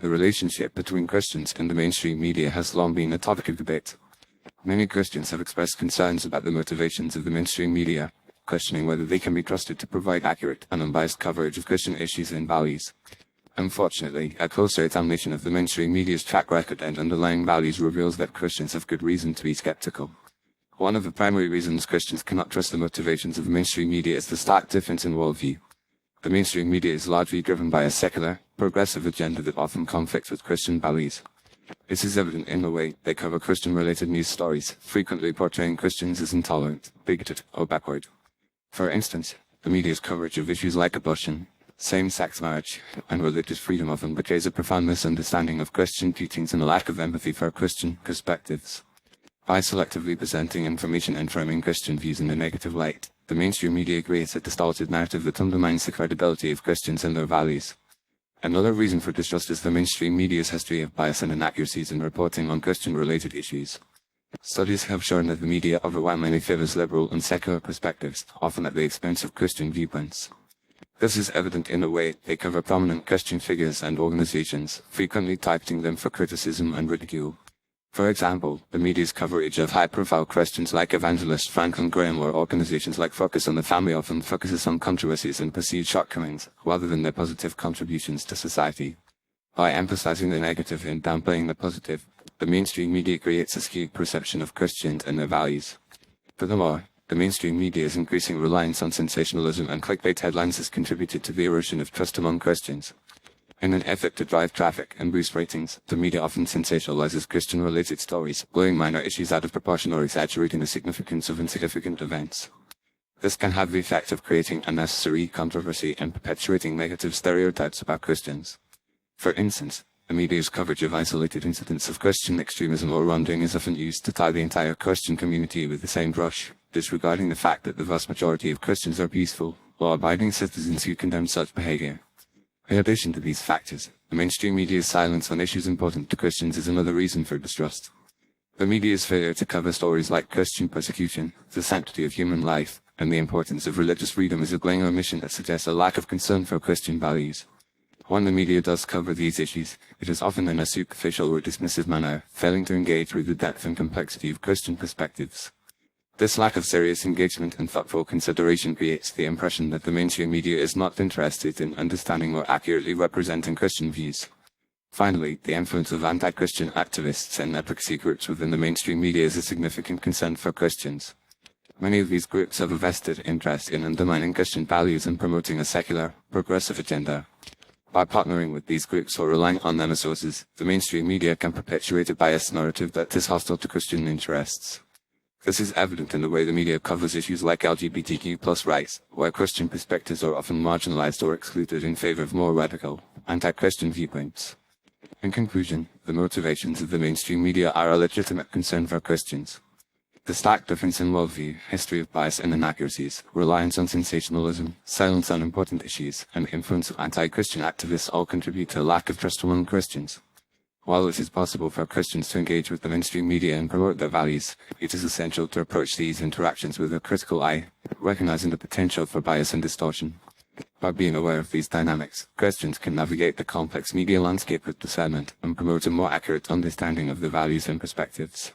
The relationship between Christians and the mainstream media has long been a topic of debate. Many Christians have expressed concerns about the motivations of the mainstream media, questioning whether they can be trusted to provide accurate and unbiased coverage of Christian issues and values. Unfortunately, a closer examination of the mainstream media's track record and underlying values reveals that Christians have good reason to be skeptical. One of the primary reasons Christians cannot trust the motivations of the mainstream media is the stark difference in worldview. The mainstream media is largely driven by a secular, progressive agenda that often conflicts with Christian values. This is evident in the way they cover Christian-related news stories, frequently portraying Christians as intolerant, bigoted, or backward. For instance, the media's coverage of issues like abortion, same-sex marriage, and religious freedom often betrays a profound misunderstanding of Christian teachings and a lack of empathy for Christian perspectives. By selectively presenting information and framing Christian views in a negative light, the mainstream media creates a distorted narrative that undermines the credibility of Christians and their values. Another reason for distrust is the mainstream media's history of bias and inaccuracies in reporting on Christian-related issues. Studies have shown that the media overwhelmingly favors liberal and secular perspectives, often at the expense of Christian viewpoints. This is evident in the way they cover prominent Christian figures and organizations, frequently targeting them for criticism and ridicule. For example, the media's coverage of high-profile Christians like evangelist Franklin Graham or organizations like Focus on the Family often focuses on controversies and perceived shortcomings, rather than their positive contributions to society. By emphasizing the negative and downplaying the positive, the mainstream media creates a skewed perception of Christians and their values. Furthermore, the mainstream media's increasing reliance on sensationalism and clickbait headlines has contributed to the erosion of trust among Christians. In an effort to drive traffic and boost ratings, the media often sensationalizes Christian-related stories, blowing minor issues out of proportion or exaggerating the significance of insignificant events. This can have the effect of creating unnecessary controversy and perpetuating negative stereotypes about Christians. For instance, the media's coverage of isolated incidents of Christian extremism or wrongdoing is often used to tie the entire Christian community with the same brush, disregarding the fact that the vast majority of Christians are peaceful, law-abiding citizens who condemn such behavior. In addition to these factors, the mainstream media's silence on issues important to Christians is another reason for distrust. The media's failure to cover stories like Christian persecution, the sanctity of human life, and the importance of religious freedom is a glaring omission that suggests a lack of concern for Christian values. When the media does cover these issues, it is often in a superficial or dismissive manner, failing to engage with the depth and complexity of Christian perspectives. This lack of serious engagement and thoughtful consideration creates the impression that the mainstream media is not interested in understanding or accurately representing Christian views. Finally, the influence of anti-Christian activists and advocacy groups within the mainstream media is a significant concern for Christians. Many of these groups have a vested interest in undermining Christian values and promoting a secular, progressive agenda. By partnering with these groups or relying on them as sources, the mainstream media can perpetuate a biased narrative that is hostile to Christian interests. This is evident in the way the media covers issues like LGBTQ+ rights, where Christian perspectives are often marginalized or excluded in favor of more radical, anti-Christian viewpoints. In conclusion, the motivations of the mainstream media are a legitimate concern for Christians. The stark difference in worldview, history of bias and inaccuracies, reliance on sensationalism, silence on important issues, and influence of anti-Christian activists all contribute to a lack of trust among Christians. While it is possible for Christians to engage with the mainstream media and promote their values, it is essential to approach these interactions with a critical eye, recognizing the potential for bias and distortion. By being aware of these dynamics, Christians can navigate the complex media landscape with discernment and promote a more accurate understanding of the values and perspectives.